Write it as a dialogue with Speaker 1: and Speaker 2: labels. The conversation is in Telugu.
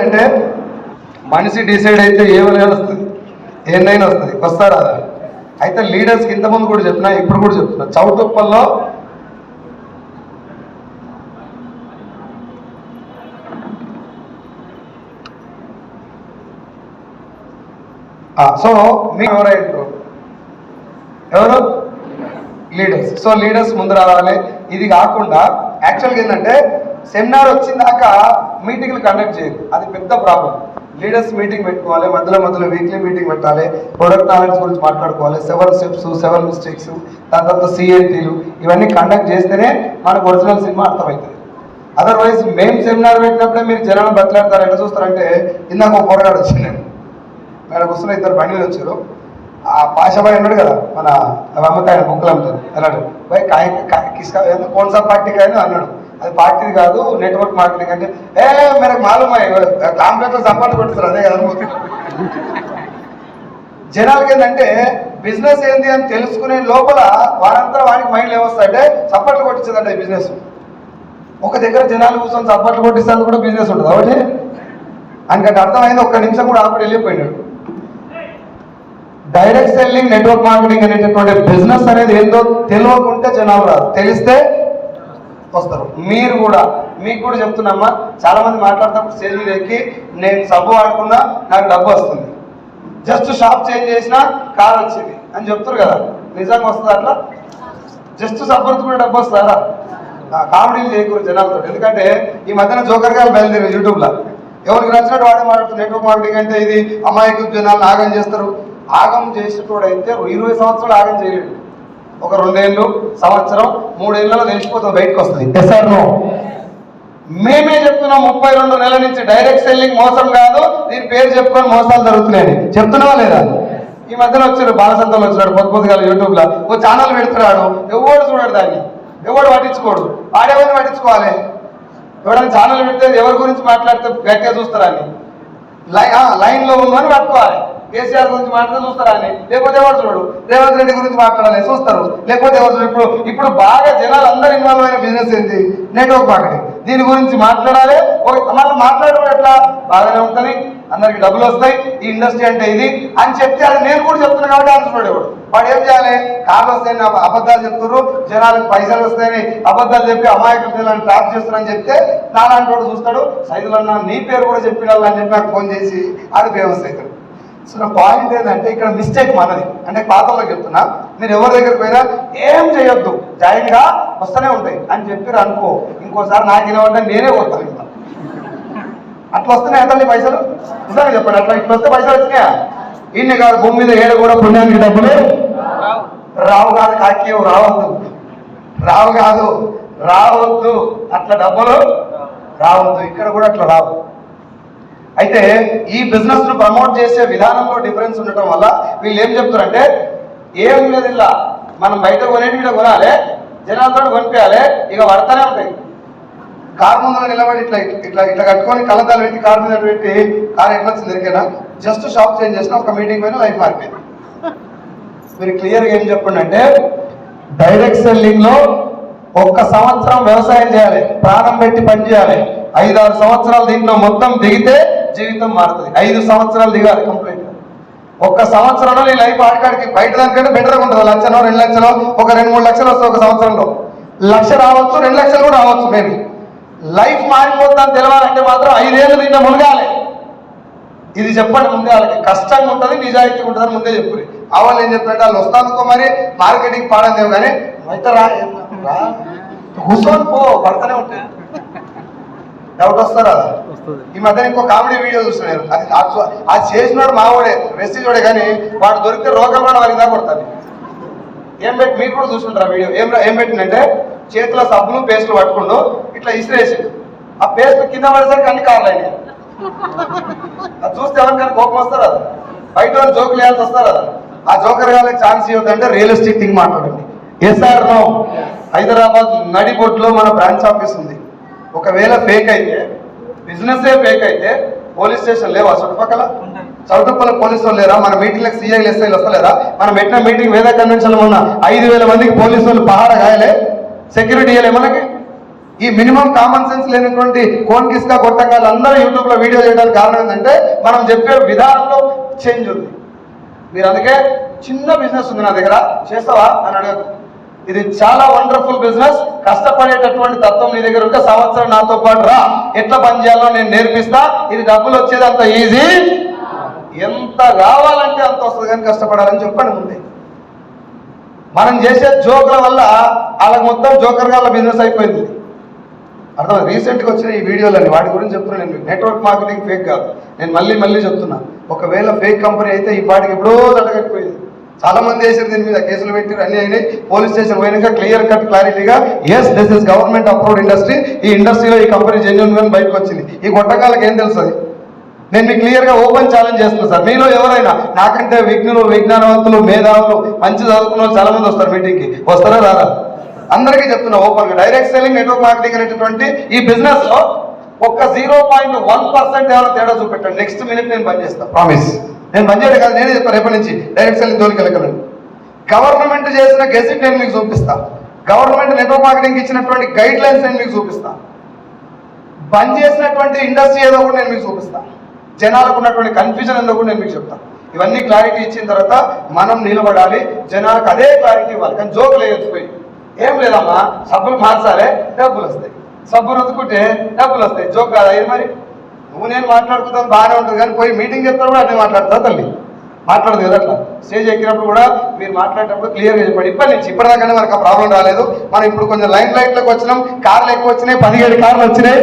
Speaker 1: అంటే మనిషి డిసైడ్ అయితే ఏమైనా వస్తుంది, ఏమైనా వస్తుంది, వస్తారా? అయితే లీడర్స్కి ఇంతకుముందు కూడా చెప్తున్నా, ఇప్పుడు కూడా చెప్తున్నా, చౌటుప్పల్లో సో మీకు ఎవరు లీడర్స్. సో లీడర్స్ ముందు రావాలి. ఇది కాకుండా యాక్చువల్గా ఏంటంటే సెమినార్ వచ్చిందాక మీటింగ్లు కండక్ట్ చేయదు, అది పెద్ద ప్రాబ్లం. లీడర్స్ మీటింగ్ పెట్టుకోవాలి, మధ్యలో వీక్లీ మీటింగ్ పెట్టాలి, ప్రొడక్ట్ నాలెడ్జ్ గురించి మాట్లాడుకోవాలి, 7 స్టెప్స్ 7 మిస్టేక్స్, దాని తర్వాత సిఎన్టీలు, ఇవన్నీ కండక్ట్ చేస్తేనే మనకు ఒరిజినల్ సినిమా అర్థమవుతుంది. అదర్వైజ్ మేము సెమినార్ పెట్టినప్పుడే మీరు జనాలు బతలాడతారు. ఎట్లా చూస్తారంటే, ఇందాక ఒక పొరగాడు వచ్చింది, మేడం వస్తున్న 2 బండి మీద వచ్చారు. ఆ పాషాబాయ్ అన్నాడు కదా, మన అమ్మకాయ బుక్కులు అమ్ముతారు, అన్నాడు బాయ్ కిస్కా కోన్సా పార్టీ కానీ అన్నాడు. అది పార్టీ కాదు, నెట్వర్క్ మార్కెటింగ్ అంటే మనకు మాలూమ్ కాంప్లెక్స్లో సపోర్ట్ కొడుతారు, అదే కదా. జనాలకి ఏంటంటే బిజినెస్ ఏంది అని తెలుసుకునే లోపల వారంతా వానికి మైండ్ ఏమొస్తాయంటే సపోర్ట్లు కొట్టించదండి ఈ బిజినెస్. ఒక దగ్గర జనాలు కూర్చొని సపోర్ట్లు కొట్టిస్తాను కూడా బిజినెస్ ఉంటుంది. కాబట్టి ఆయనకంటే అర్థమైంది, 1 నిమిషం కూడా ఆపడి వెళ్ళిపోయినాడు. డైరెక్ట్ సెల్లింగ్, నెట్వర్క్ మార్కెటింగ్ అనేటటువంటి బిజినెస్ అనేది ఏందో తెలియకుంటే జనాలు రాదు, తెలిస్తే వస్తారు. మీరు కూడా, మీకు కూడా చెప్తున్నామ్మా, చాలా మంది మాట్లాడుతున్నప్పుడు స్టేజ్ మీద ఎక్కి నేను సబ్బు వాడుకున్నా నాకు డబ్బు వస్తుంది, జస్ట్ షాప్ చేంజ్ చేసినా కార్ వచ్చింది అని చెప్తారు కదా. నిజంగా వస్తుంది అట్లా? జస్ట్ సబ్బుతో కూడా డబ్బు వస్తారా? కామెడీలు చేయకూడదు జనాలతో. ఎందుకంటే ఈ మధ్యన జోకర్ గారు బయలుదేరారు యూట్యూబ్లో, ఎవరికి నచ్చినట్టు వాడే మాట్లాడుతుంది. నెట్వర్క్ మార్కెటింగ్ అంటే ఇది అమాయకు జనాలను ఆగం చేస్తారు. ఆగం చేసేటోడు అయితే 20 సంవత్సరాలు ఆగం చేయలేడు. ఒక 2 ఏళ్ళు, సంవత్సరం, 3 ఏళ్ళలో తెలిసిపోతుంది, బయటకు వస్తుంది. Yes or no? మేమే చెప్తున్నాం 32 నెలల నుంచి డైరెక్ట్ సెల్లింగ్ మోసం కాదు, దీని పేరు చెప్పుకొని మోసాలు జరుగుతున్నాయని చెప్తున్నావా లేదా? ఈ మధ్యన వచ్చారు బాలసంతలు వచ్చినాడు, పొద్దుగా యూట్యూబ్లో ఓ ఛానల్ పెడుతున్నాడు, ఎవడు చూడాడు, దాన్ని ఎవడు పట్టించుకోడు. ఆడేవాడిని పట్టించుకోవాలి. ఎవడైనా ఛానల్ పెడితే ఎవరి గురించి మాట్లాడితే గట్టిగా చూస్తారని, లైన్లో ఉందని పట్టుకోవాలి. కేసీఆర్ గురించి మాట్లాడితే చూస్తారని, లేకపోతే ఎవరు చూడు. రేవంత్ రెడ్డి గురించి మాట్లాడాలి చూస్తారు, లేకపోతే ఎవరు చూడు. ఇప్పుడు బాగా జనాలు అందరూ ఇన్వాల్వ్ అయిన బిజినెస్ ఏంటి? Network marketing. దీని గురించి మాట్లాడాలి. మనం మాట్లాడడం ఎట్లా బాగానే ఉంటుంది, అందరికి డబ్బులు వస్తాయి, ఈ ఇండస్ట్రీ అంటే ఇది అని చెప్తే అది నేను కూడా చెప్తున్నాను కాబట్టి అనుకున్నాడు. వాడు ఏం చేయాలి? కార్లు వస్తాయని అబద్ధాలు చెప్తున్నారు, జనాలకు పైసలు వస్తాయని అబద్ధాలు చెప్పి అమాయకులు జనాలను ట్రాప్ చేస్తున్నారని చెప్తే నాలాంటి వాడు చూస్తాడు, సైదులన్నా నీ పేరు కూడా చెప్పినాలని చెప్పి నాకు ఫోన్ చేసి అది ఫేమస్ అవుతాడు. సో నా పాయింట్ ఏంటంటే ఇక్కడ మిస్టేక్ మనది. అంటే పాతలో చెప్తున్నా, మీరు ఎవరి దగ్గరికి పోయినా ఏం చేయొద్దు, జాయిన్గా వస్తూనే ఉంటాయి అని చెప్పి అనుకో, ఇంకోసారి నాకు వినవంటే నేనే కొడతాను. ఇంకా అట్లా వస్తున్నాయి అతన్ని పైసలు, నిజంగా చెప్పండి, అట్లా ఇట్లా వస్తే పైసలు వచ్చినాయా? ఇన్ని కాదు, భూమి మీద ఏడు కూడా పుణ్యానికి డబ్బులు రావు కాదు, కాకి రావద్దు, అట్లా డబ్బులు రావద్దు, ఇక్కడ కూడా అట్లా రావు. అయితే ఈ బిజినెస్ ను ప్రమోట్ చేసే విధానంలో డిఫరెన్స్ ఉండటం వల్ల వీళ్ళు ఏం చెప్తారంటే, ఏం లేదు ఇలా మనం బయట కొనేటి కూడా కొనాలి, జనాలతో కొనిపించాలి, ఇక పడతానే ఉంటాయి. కారు ముందు నిలబడి ఇట్లా ఇట్లా ఇట్లా కట్టుకొని కళ్ళద్దాలు పెట్టి కారు మీద పెట్టి కారు ఎట్లా వచ్చింది ఎరికైనా, జస్ట్ షాప్ చేంజ్ చేసిన ఒక మీటింగ్ పైన లైఫ్ మారిపోయింది. మీరు క్లియర్గా ఏం చెప్పండి అంటే, డైరెక్ట్ సెల్లింగ్ లో 1 సంవత్సరం వ్యవసాయం చేయాలి, ప్రాణం పెట్టి పని చేయాలి. 5-6 సంవత్సరాలు దీంట్లో మొత్తం దిగితే జీవితం మారుతుంది. 5 సంవత్సరాలు దిగాలి కంప్లీట్. 1 సంవత్సరంలో నీ లైఫ్ ఆడికాడికి బయట దానికంటే బెటర్గా ఉంటుంది. 1 లక్షలో 2 లక్షలో ఒక 2-3 లక్షలు వస్తాయి. 1 సంవత్సరంలో 1 లక్ష రావచ్చు, 2 లక్షలు కూడా రావచ్చు. మేబీ లైఫ్ మారిపోతుందని తెలవాలంటే మాత్రం 5 ఏళ్ళు నిన్న మునగాలి. ఇది చెప్పండి ముందే, వాళ్ళకి కష్టంగా ఉంటుంది, నిజాయితీ ఉంటుందని ముందే చెప్పు. వాళ్ళు ఏం చెప్తారంటే, వాళ్ళు వస్తానుకో మరి మార్కెటింగ్ పాడదేవు, కానీ అయితే రా కూర్చొని పో, పడతానే ఉంటాయి. డౌట్ వస్తారా? ఈ మధ్య ఇంకో కామెడీ వీడియో చూస్తున్నాను, అది చేసినాడు మావాడే, రెస్టీ చూడే, కానీ వాడు దొరికితే రోగం కూడా వారికి దాకా కొడతాను. ఏం పెట్టి మీరు కూడా చూసుకుంటారు వీడియో. ఏం పెట్టిందంటే, చేతిలో సబ్బులు పేస్టులు పట్టుకుంటూ ఇట్లా ఇసిరేసి ఆ పేస్ట్ కింద పడేసరికి అన్ని కార్లు అయినాయి. అది చూస్తే ఎవరికైనా కోపం వస్తారు, అది బయట వాళ్ళు జోకులు వేయాల్సి వస్తారు. అది ఆ జోకర్ గారికి ఛాన్స్ ఇవ్వద్దంటే రియలిస్టిక్ థింగ్ మాట్లాడండి. Yes or no? హైదరాబాద్ నడిబొడ్లో మన బ్రాంచ్ ఆఫీస్ ఉంది. ఒకవేళ ఫేక్ అయితే, బిజినెస్ ఫేక్ అయితే పోలీస్ స్టేషన్ లేవా చుట్టుపక్కల? చౌటుప్పల పోలీసు వాళ్ళు లేరా? మన మీటింగ్లకు సిఐలు ఎస్ఐలు వస్తలేరా? మనం పెట్టిన మీటింగ్ వేద కన్వెన్షన్ ఉన్న 5,000 మందికి పోలీసు వాళ్ళు పహార గాయలే, సెక్యూరిటీ ఇవ్వలే మనకి. ఈ మినిమం కామన్ సెన్స్ లేనటువంటి కోన్ కిస్కా కొట్టంగాలు అందరూ యూట్యూబ్లో వీడియో చేయడానికి కారణం ఏంటంటే మనం చెప్పే విధానంలో చేంజ్ ఉంది. మీరు అందుకే చిన్న బిజినెస్ ఉంది నా దగ్గర చేస్తావా అని అడగదు. ఇది చాలా వండర్ఫుల్ బిజినెస్. కష్టపడేటటువంటి తత్వం నీ దగ్గర ఉంటే సంవత్సరం నాతో పాటు రా, ఎట్లా పని చేయాలో నేను నేర్పిస్తా. ఇది డబ్బులు వచ్చేది అంత ఈజీ, ఎంత కావాలంటే అంత వస్తుంది, కానీ కష్టపడాలని చెప్పండి ముందే. మనం చేసే జోకుల వల్ల వాళ్ళకి మొత్తం జోకర్ గాళ్ళ బిజినెస్ అయిపోయింది. అర్థం రీసెంట్గా వచ్చిన ఈ వీడియోలన్నీ వాటి గురించి చెప్తున్నా నేను. నెట్వర్క్ మార్కెటింగ్ ఫేక్ కాదు, నేను మళ్ళీ చెప్తున్నా. ఒకవేళ ఫేక్ కంపెనీ అయితే ఈ పాటికి ఎప్పుడో జడగట్టిపోయింది. చాలా మంది చేసారు, దీని మీద కేసులు పెట్టారు, అన్ని అయినాయి. పోలీస్ స్టేషన్ పోయినాక క్లియర్ కట్ క్లారిటీగా yes this is government approved industry, ఈ ఇండస్ట్రీలో ఈ కంపెనీ జెన్యున్ గా బయటకు వచ్చింది. ఈ గొట్టకాలకు ఏం తెలుస్తుంది? నేను మీకు క్లియర్గా ఓపెన్ ఛాలెంజ్ చేస్తున్నాను సార్. మీలో ఎవరైనా నాకంటే విఘ్నులు, విజ్ఞానవంతులు, మేధావులు, మంచి చదువుకున్న వాళ్ళు చాలా మంది వస్తారు మీటింగ్కి. వస్తారా రారా? అందరికీ చెప్తున్నా ఓపెన్గా. డైరెక్ట్ సెల్లింగ్, నెట్వర్క్ మార్కెటింగ్ అనేటువంటి ఈ బిజినెస్ లో ఒక్క 0.1% ఏమైనా తేడా చూపెట్టండి, నెక్స్ట్ మినిట్ నేను బంద్ చేస్తాను. ప్రామిస్. నేను బంద్ చేయడం కాదు, నేనే చెప్తాను రేపటి నుంచి డైరెక్ట్ సెల్లింగ్ జోలికి వెళ్ళకండి. గవర్నమెంట్ చేసిన గెజిట్ నేను మీకు చూపిస్తాను. గవర్నమెంట్ నెట్వర్క్ మార్కెటింగ్ ఇచ్చినటువంటి గైడ్ లైన్స్ నేను మీకు చూపిస్తాను. బంద్ చేసినటువంటి ఇండస్ట్రీ ఏదో కూడా నేను మీకు చూపిస్తాను. జనాలకు ఉన్నటువంటి కన్ఫ్యూజన్ ఏందో కూడా నేను మీకు చెప్తాను. ఇవన్నీ క్లారిటీ ఇచ్చిన తర్వాత మనం నిలబడాలి, జనాలకు అదే క్లారిటీ ఇవ్వాలి. కానీ జోకులు వేయకపోయి ఏం లేదమ్మా, సబ్బులు మార్చాలి డబ్బులు వస్తాయి, సబ్బులు వదుకుంటే డబ్బులు వస్తాయి. జోక్ కాదా ఇది? మరి నువ్వు నేను మాట్లాడుకుంటాను బాగానే ఉంటుంది, కానీ పోయి మీటింగ్ చెప్తాను కూడా అదే మాట్లాడుతా తల్లి, మాట్లాడదు కదా. అట్లా స్టేజ్ ఎక్కినప్పుడు కూడా మీరు మాట్లాడేటప్పుడు క్లియర్గా చెప్పండి. ఇప్పటి నుంచి ఇప్పటిదాకానే మనకు ఆ ప్రాబ్లం రాలేదు. మనం ఇప్పుడు కొంచెం లైట్లోకి వచ్చినాం, కార్లు ఎక్కువ వచ్చినాయి, 17 కార్లు వచ్చినాయి.